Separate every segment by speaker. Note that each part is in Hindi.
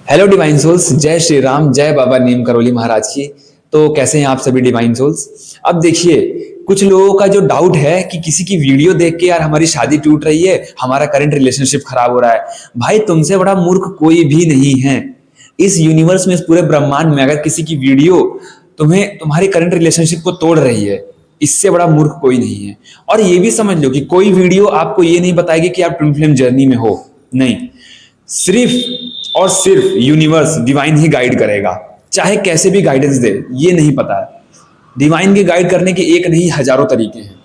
Speaker 1: हेलो डिवाइन सोल्स, जय श्री राम, जय बाबा नीम करोली महाराज की। तो कैसे हैं आप सभी डिवाइन सोल्स। अब देखिए, कुछ लोगों का जो डाउट है कि किसी की वीडियो देख के यार हमारी शादी टूट रही है, हमारा करंट रिलेशनशिप खराब हो रहा है। भाई, तुमसे बड़ा मूर्ख कोई भी नहीं है इस यूनिवर्स में, इस पूरे ब्रह्मांड में। अगर किसी की वीडियो तुम्हें तुम्हारी करंट रिलेशनशिप को तोड़ रही है, इससे बड़ा मूर्ख कोई नहीं है। और ये भी समझ लो कि कोई वीडियो आपको ये नहीं बताएगी कि आप ट्विन फ्लेम जर्नी में हो, नहीं। सिर्फ और सिर्फ यूनिवर्स, डिवाइन ही गाइड करेगा, चाहे कैसे भी गाइडेंस दे। ये नहीं पता है, डिवाइन के गाइड करने के एक नहीं हजारों तरीके हैं।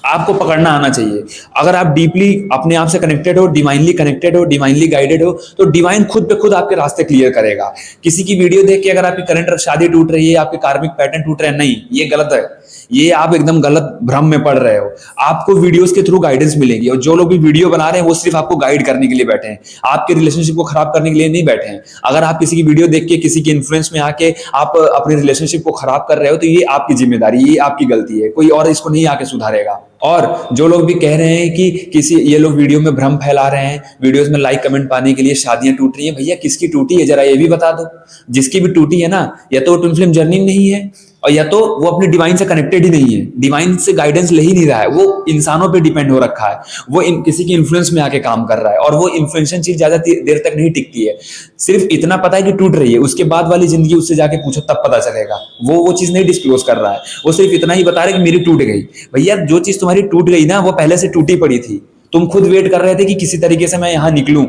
Speaker 1: आपको पकड़ना आना चाहिए। अगर आप डीपली अपने आप से कनेक्टेड हो, डिवाइनली कनेक्टेड हो, डिवाइनली गाइडेड हो, तो डिवाइन खुद पे खुद आपके रास्ते क्लियर करेगा। किसी की वीडियो देख के अगर आपकी करंट शादी टूट रही है, आपके कार्मिक पैटर्न टूट रहे हैं, नहीं, ये गलत है। ये आप एकदम गलत भ्रम में पड़ रहे हो। आपको वीडियोस के थ्रू गाइडेंस मिलेगी, और जो लोग भी वीडियो बना रहे हैं वो सिर्फ आपको गाइड करने के लिए बैठे हैं, आपके रिलेशनशिप को खराब करने के लिए नहीं बैठे हैं। अगर आप किसी की वीडियो देख के, किसी के इन्फ्लुएंस में आके आप अपने रिलेशनशिप को खराब कर रहे हो, तो ये आपकी जिम्मेदारी, ये आपकी गलती है। कोई और इसको नहीं आके सुधारेगा। और जो लोग भी कह रहे हैं कि ये लोग वीडियो में भ्रम फैला रहे हैं, वीडियोस में लाइक कमेंट पाने के लिए शादियां टूट रही हैं, भैया किसकी टूटी है जरा ये भी बता दो। जिसकी भी टूटी है ना, या तो वो ट्विन फ्लेम जर्नी नहीं है, और या तो वो अपने डिवाइन से कनेक्टेड ही नहीं है, डिवाइन से गाइडेंस ले ही नहीं रहा है, वो इंसानों पे डिपेंड हो रखा है, वो किसी की इन्फ्लुएंस में आके काम कर रहा है। और वो इन्फ्लुएंशियल चीज ज्यादा देर तक नहीं टिकती है। सिर्फ इतना पता है कि टूट रही है, उसके बाद वाली जिंदगी उससे जाके पूछो तब पता चलेगा। वो चीज नहीं डिस्क्लोज कर रहा है, वो सिर्फ इतना ही बता रहा है कि मेरी टूट गई। भैया, जो चीज तुम्हारी टूट गई ना, वो पहले से टूटी पड़ी थी। तुम खुद वेट कर रहे थे कि किसी तरीके से मैं यहां निकलूं,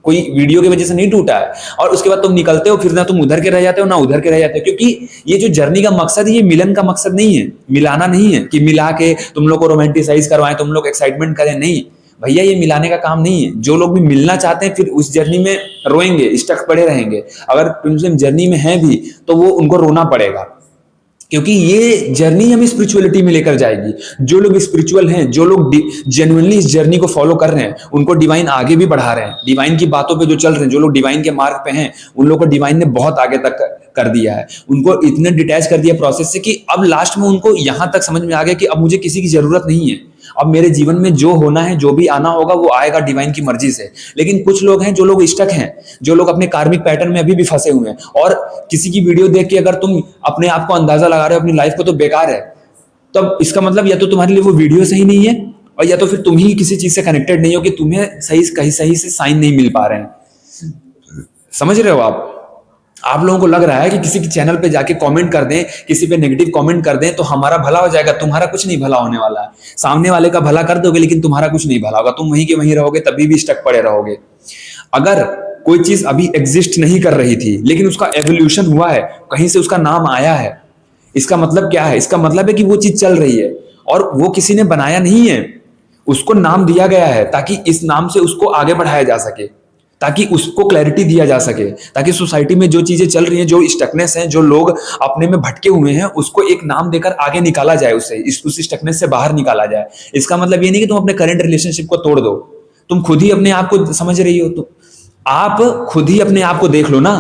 Speaker 1: कोई वीडियो की वजह से नहीं टूटा है। और उसके बाद तुम निकलते हो, फिर ना तुम उधर के रह जाते हो ना उधर के रह जाते हो। क्योंकि ये जो जर्नी का मकसद है, ये मिलन का मकसद नहीं है, मिलाना नहीं है कि मिला के तुम लोग को रोमांटिसाइज करवाएं, तुम लोग एक्साइटमेंट करें, नहीं भैया, ये मिलाने का काम नहीं है। जो लोग भी मिलना चाहते हैं, फिर उस जर्नी में रोएंगे, स्टक पड़े रहेंगे। अगर ट्विन जर्नी में है भी, तो वो उनको रोना पड़ेगा, क्योंकि ये जर्नी हमें स्पिरिचुअलिटी में लेकर जाएगी। जो लोग स्पिरिचुअल हैं, जो लोग जेन्युइनली इस जर्नी को फॉलो कर रहे हैं, उनको डिवाइन आगे भी बढ़ा रहे हैं। डिवाइन की बातों पे जो चल रहे हैं, जो लोग डिवाइन के मार्ग पे हैं, उन लोगों को डिवाइन ने बहुत आगे तक कर दिया है। उनको इतने डिटैच कर दिया प्रोसेस से कि अब लास्ट में उनको यहां तक समझ में आ गया कि अब मुझे किसी की जरूरत नहीं है। अब मेरे जीवन में जो होना है, जो भी आना होगा, वो आएगा डिवाइन की मर्जी से। लेकिन कुछ लोग हैं, जो लोग स्टक हैं, जो लोग अपने कार्मिक पैटर्न में अभी भी फंसे हुए हैं, और किसी की वीडियो देख के अगर तुम अपने आप को अंदाजा लगा रहे हो अपनी लाइफ को, तो बेकार है। तब इसका मतलब या तो तुम्हारे लिए वो वीडियो सही नहीं है, और या तो फिर तुम ही किसी चीज से कनेक्टेड नहीं हो कि तुम्हें सही से साइन नहीं मिल पा रहे हैं। समझ रहे हो आप लोगों को लग रहा है कि किसी के चैनल पे जाके कमेंट कर दें, किसी पे नेगेटिव कमेंट कर दें तो हमारा भला हो जाएगा। तुम्हारा कुछ नहीं भला होने वाला है। सामने वाले का भला कर दोगे, लेकिन तुम्हारा कुछ नहीं भला होगा। तुम वहीं के वहीं रहोगे, तभी भी स्टक पड़े रहोगे। अगर कोई चीज अभी एग्जिस्ट नहीं कर रही थी, लेकिन उसका एवोल्यूशन हुआ है, कहीं से उसका नाम आया है, इसका मतलब क्या है? इसका मतलब है कि वो चीज चल रही है, और वो किसी ने बनाया नहीं है, उसको नाम दिया गया है, ताकि इस नाम से उसको आगे बढ़ाया जा सके, ताकि उसको क्लैरिटी दिया जा सके, ताकि सोसाइटी में जो चीजें चल रही हैं, जो स्टकनेस है, जो लोग अपने में भटके हुए हैं, उसको एक नाम देकर आगे निकाला जाए, उस स्टकनेस से बाहर निकाला जाए। इसका मतलब ये नहीं कि तुम अपने करंट रिलेशनशिप को तोड़ दो। तुम खुद ही अपने आप को समझ रही हो, तो आप खुद ही अपने आप को देख लो ना।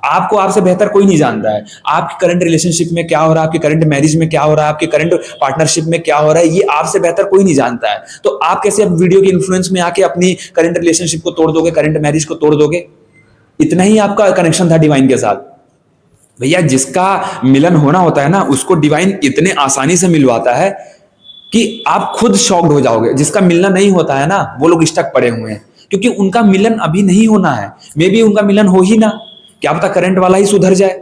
Speaker 1: आपको आपसे बेहतर कोई नहीं जानता है। आपके करंट रिलेशनशिप में क्या हो रहा है, आपके करंट मैरिज में क्या हो रहा है, आपके करंट पार्टनरशिप में क्या हो रहा है, ये आपसे बेहतर कोई नहीं जानता है। तो आप कैसे अब वीडियो के इन्फ्लुएंस में आके अपनी करंट रिलेशनशिप को तोड़ दोगे, करंट मैरिज को तोड़ दोगे? इतना ही आपका कनेक्शन था डिवाइन के साथ। भैया, जिसका मिलन होना होता है ना, उसको डिवाइन इतने आसानी से मिलवाता है कि आप खुद शॉक्ड हो जाओगे। जिसका मिलना नहीं होता है ना, वो लोग स्टक पड़े हुए हैं, क्योंकि उनका मिलन अभी नहीं होना है। मे बी उनका मिलन हो ही ना, क्या पता करंट वाला ही सुधर जाए।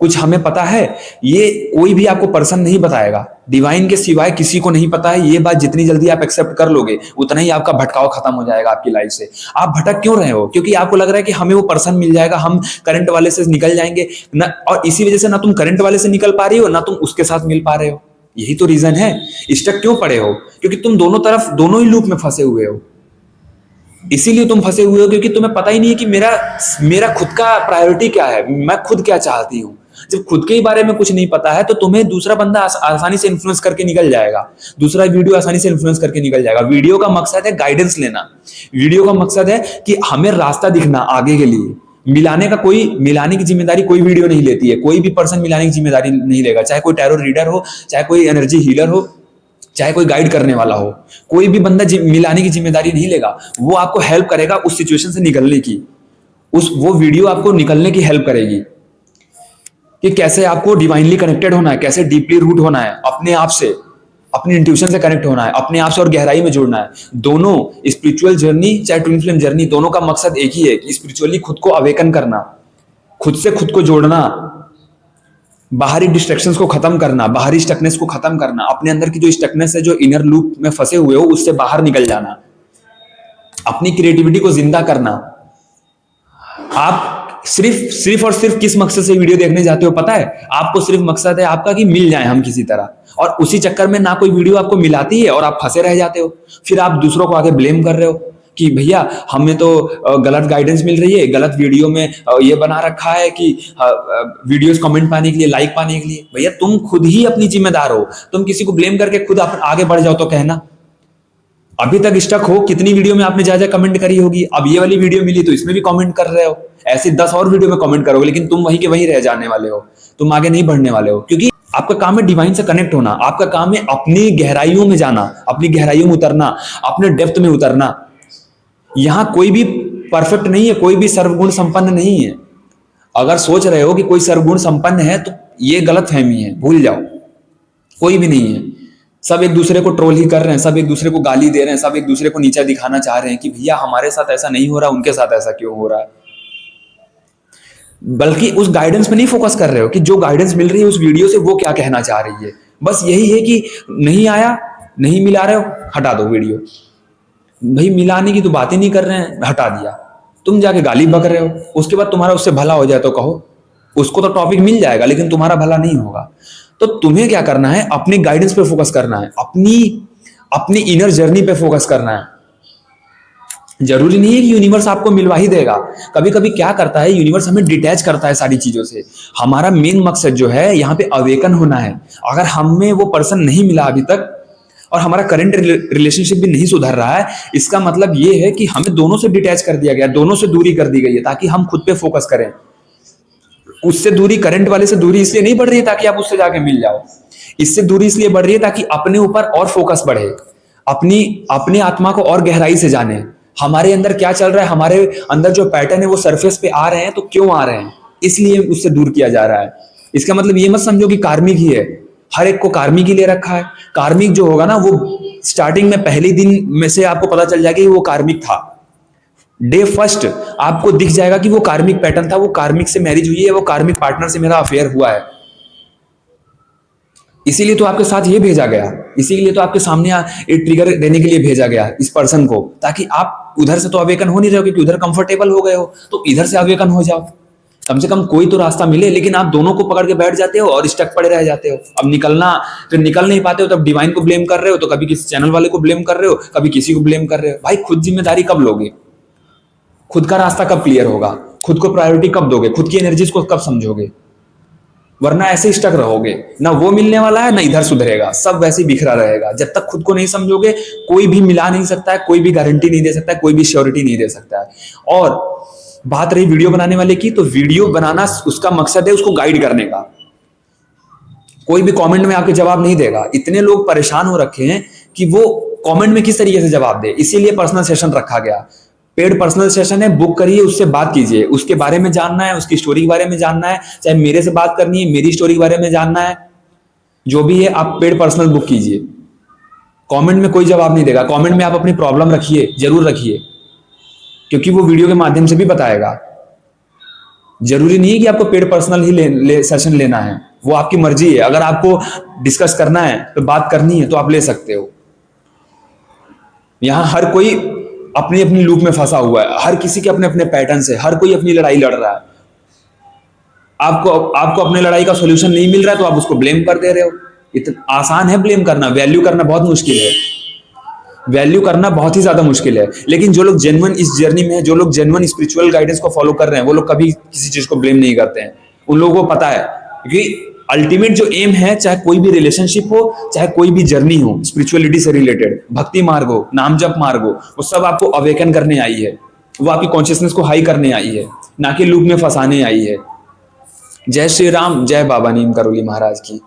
Speaker 1: कुछ हमें पता है, ये कोई भी आपको पर्सन नहीं बताएगा, डिवाइन के सिवाय किसी को नहीं पता है। ये बात जितनी जल्दी आप एक्सेप्ट कर लोगे, उतना ही आपका भटकाव खत्म हो जाएगा आपकी लाइफ से। आप भटक क्यों रहे हो? क्योंकि आपको लग रहा है कि हमें वो पर्सन मिल जाएगा, हम करंट वाले से निकल जाएंगे ना, और इसी वजह से ना तुम करंट वाले से निकल पा रही हो, ना तुम उसके साथ मिल पा रहे हो। यही तो रीजन है। स्टक क्यों पड़े हो? क्योंकि तुम दोनों तरफ, दोनों ही लूप में फंसे हुए हो। इसीलिए तुम फंसे हुए हो, क्योंकि तुम्हें पता ही नहीं है कि मेरा खुद का प्रायोरिटी क्या है, मैं खुद क्या चाहती हूँ। जब खुद के ही बारे में कुछ नहीं पता है, तो तुम्हें दूसरा बंदा आसानी से इन्फ्लुएंस करके निकल जाएगा, दूसरा वीडियो आसानी से इन्फ्लुएंस करके निकल जाएगा। वीडियो का मकसद है गाइडेंस लेना, वीडियो का मकसद है कि हमें रास्ता दिखना आगे के लिए। मिलाने की जिम्मेदारी कोई वीडियो नहीं लेती है, कोई भी पर्सन मिलाने की जिम्मेदारी नहीं लेगा, चाहे कोई टैरो रीडर हो, चाहे कोई एनर्जी हीलर हो, चाहे कोई गाइड करने वाला हो। कोई भी बंदा मिलाने की जिम्मेदारी नहीं लेगा, वो आपको हेल्प करेगा उस सिचुएशन से निकलने की। उस वो वीडियो आपको निकलने की हेल्प करेगी कि कैसे आपको डिवाइनली कनेक्टेड होना है, कैसे डीपली रूट होना है, अपने आप से, अपनी इंट्यूशन से कनेक्ट होना है, अपने आप से और गहराई में जुड़ना है। दोनों स्पिरिचुअल जर्नी चाहे ट्विन फ्लेम जर्नी, दोनों का मकसद एक ही है कि स्पिरिचुअली खुद को अवेकन करना, खुद से खुद को जोड़ना, बाहरी डिस्ट्रैक्शंस को खत्म करना, बाहरी स्टकनेस को खत्म करना, अपने अंदर की जो स्टकनेस है, जो इनर लूप में फंसे हुए हो, उससे बाहर निकल जाना, अपनी क्रिएटिविटी को जिंदा करना। आप सिर्फ और सिर्फ किस मकसद से वीडियो देखने जाते हो पता है? आपको सिर्फ मकसद है आपका कि मिल जाए हम किसी तरह, और उसी चक्कर में ना कोई वीडियो आपको मिलाती है और आप फंसे रह जाते हो। फिर आप दूसरों को आगे ब्लेम कर रहे हो कि भैया हमें तो गलत गाइडेंस मिल रही है, गलत वीडियो में ये बना रखा है कि वीडियोस कमेंट पाने के लिए, लाइक पाने के लिए। भैया तुम खुद ही अपनी जिम्मेदार हो, तुम किसी को ब्लेम करके खुद आगे बढ़ जाओ तो कहना। अभी तक स्टक हो, कितनी वीडियो में आपने ज्यादा कमेंट करी होगी, अब ये वाली वीडियो मिली तो इसमें भी कमेंट कर रहे हो, ऐसे 10 और वीडियो में कमेंट करोगे, लेकिन तुम वहीं के वहीं रह जाने वाले हो, तुम आगे नहीं बढ़ने वाले हो। क्योंकि आपका काम है डिवाइन से कनेक्ट होना, आपका काम है अपनी गहराइयों में जाना, अपनी गहराइयों में उतरना, अपने डेप्थ में उतरना। यहां कोई भी परफेक्ट नहीं है, कोई भी सर्वगुण संपन्न नहीं है। अगर सोच रहे हो कि कोई सर्वगुण संपन्न है तो ये गलत फहमी है, भूल जाओ, कोई भी नहीं है। सब एक दूसरे को ट्रोल ही कर रहे हैं, सब एक दूसरे को गाली दे रहे हैं, सब एक दूसरे को नीचा दिखाना चाह रहे हैं कि भैया हमारे साथ ऐसा नहीं हो रहा, उनके साथ ऐसा क्यों हो रहा है। बल्कि उस गाइडेंस में नहीं फोकस कर रहे हो कि जो गाइडेंस मिल रही है उस वीडियो से वो क्या कहना चाह रही है। बस यही है कि नहीं आया, नहीं मिला रहे हो, हटा दो वीडियो। भाई मिलाने की तो बात ही नहीं कर रहे हैं, हटा दिया, तुम जाके गाली बक रहे हो। उसके बाद तुम्हारा उससे भला हो जाए तो कहो, उसको तो टॉपिक मिल जाएगा लेकिन तुम्हारा भला नहीं होगा। तो तुम्हें क्या करना है, अपने गाइडेंस पे फोकस करना है, अपनी इनर जर्नी पे फोकस करना है। जरूरी नहीं है कि यूनिवर्स आपको मिलवा ही देगा। कभी कभी क्या करता है, यूनिवर्स हमें डिटैच करता है सारी चीजों से। हमारा मेन मकसद जो है यहाँ पे अवेकन होना है। अगर हमें वो पर्सन नहीं मिला अभी तक और हमारा करंट रिलेशनशिप भी नहीं सुधर रहा है, इसका मतलब ये है कि हमें दोनों से डिटैच कर दिया गया, दोनों से दूरी कर दी गई है, ताकि हम खुद पे फोकस करें। उससे दूरी, करंट वाले से दूरी इसलिए नहीं बढ़ रही है ताकि आप उससे जाके मिल जाओ, इससे दूरी इसलिए बढ़ रही है ताकि अपने ऊपर और फोकस बढ़े, अपनी आत्मा को और गहराई से जाने। हमारे अंदर क्या चल रहा है, हमारे अंदर जो पैटर्न है वो सरफेस पे आ रहे हैं तो क्यों आ रहे हैं, इसलिए उससे दूर किया जा रहा है। इसका मतलब ये मत समझो कि कार्मिक ही है, हर एक को कार्मिक ही ले रखा है। कार्मिक जो होगा ना, वो स्टार्टिंग में पहले दिन में से आपको पता चल जाएगा कि वो कार्मिक था। डे फर्स्ट आपको दिख जाएगा कि वो कार्मिक पैटर्न था, वो कार्मिक से मैरिज हुई है, वो कार्मिक पार्टनर से मेरा अफेयर हुआ है। इसीलिए तो आपके साथ ये भेजा गया, इसीलिए तो आपके सामने एक ट्रिगर देने के लिए भेजा गया इस पर्सन को, ताकि आप उधर से तो अवेकन हो नहीं रहे हो, क्योंकि उधर कंफर्टेबल हो गए हो, तो इधर से अवेकन हो जाओ। कम से कम कोई तो रास्ता मिले, लेकिन आप दोनों को पकड़ के बैठ जाते हो और स्टक पड़े रह जाते हो। अब निकलना, फिर निकल नहीं पाते हो, तब डिवाइन को ब्लेम कर रहे हो, तो कभी किसी चैनल वाले को ब्लेम कर रहे हो, कभी किसी को ब्लेम कर रहे हो। भाई खुद जिम्मेदारी कब लोगे, खुद का रास्ता कब क्लियर होगा, खुद को प्रायोरिटी कब दोगे, खुद की एनर्जीज को कब समझोगे? वरना ऐसे स्टक रहोगे, ना वो मिलने वाला है ना इधर सुधरेगा, सब वैसे ही बिखरा रहेगा। जब तक खुद को नहीं समझोगे, कोई भी मिला नहीं सकता है, कोई भी गारंटी नहीं दे सकता है, कोई भी श्योरिटी नहीं दे सकता है। और बात रही वीडियो बनाने वाले की, तो वीडियो बनाना उसका मकसद है उसको गाइड करने का। कोई भी कमेंट में आपके जवाब नहीं देगा। इतने लोग परेशान हो रखे हैं कि वो कमेंट में किस तरीके से जवाब दे, इसीलिए पर्सनल सेशन रखा गया। पेड पर्सनल सेशन है, बुक करिए, उससे बात कीजिए, उसके बारे में जानना है, उसकी स्टोरी के बारे में जानना है, चाहे मेरे से बात करनी है, मेरी स्टोरी के बारे में जानना है, जो भी है आप पेड पर्सनल बुक कीजिए। कमेंट में कोई जवाब नहीं देगा। कमेंट में आप अपनी प्रॉब्लम रखिए, जरूर रखिए, क्योंकि वो वीडियो के माध्यम से भी बताएगा। जरूरी नहीं है कि आपको पेड पर्सनल ही सेशन लेना है, वो आपकी मर्जी है। अगर आपको डिस्कस करना है तो बात करनी है तो आप ले सकते हो। यहां हर कोई अपनी अपनी लूप में फंसा हुआ है, हर किसी के अपने अपने पैटर्न से, हर कोई अपनी लड़ाई लड़ रहा है। आपको अपने लड़ाई का सॉल्यूशन नहीं मिल रहा है तो आप उसको ब्लेम कर दे रहे हो। इतना आसान है ब्लेम करना, वैल्यू करना बहुत मुश्किल है। वैल्यू करना बहुत ही ज्यादा मुश्किल है। लेकिन जो लोग जेन्युइन इस जर्नी में है, जो लोग जेन्युइन स्पिरिचुअल गाइडेंस को फॉलो कर रहे हैं, वो लोग कभी किसी चीज को ब्लेम नहीं करते हैं। उन लोगों को पता है कि अल्टीमेट जो एम है, चाहे कोई भी रिलेशनशिप हो, चाहे कोई भी जर्नी हो, स्पिरिचुअलिटी से रिलेटेड, भक्ति मार्ग हो, नाम जप मार्ग हो, वो सब आपको अवेकन करने आई है। वो आपकी कॉन्शियसनेस को हाई करने आई है, ना कि लूप में फंसाने आई है। जय श्री राम, जय बाबा नीम करोली महाराज की।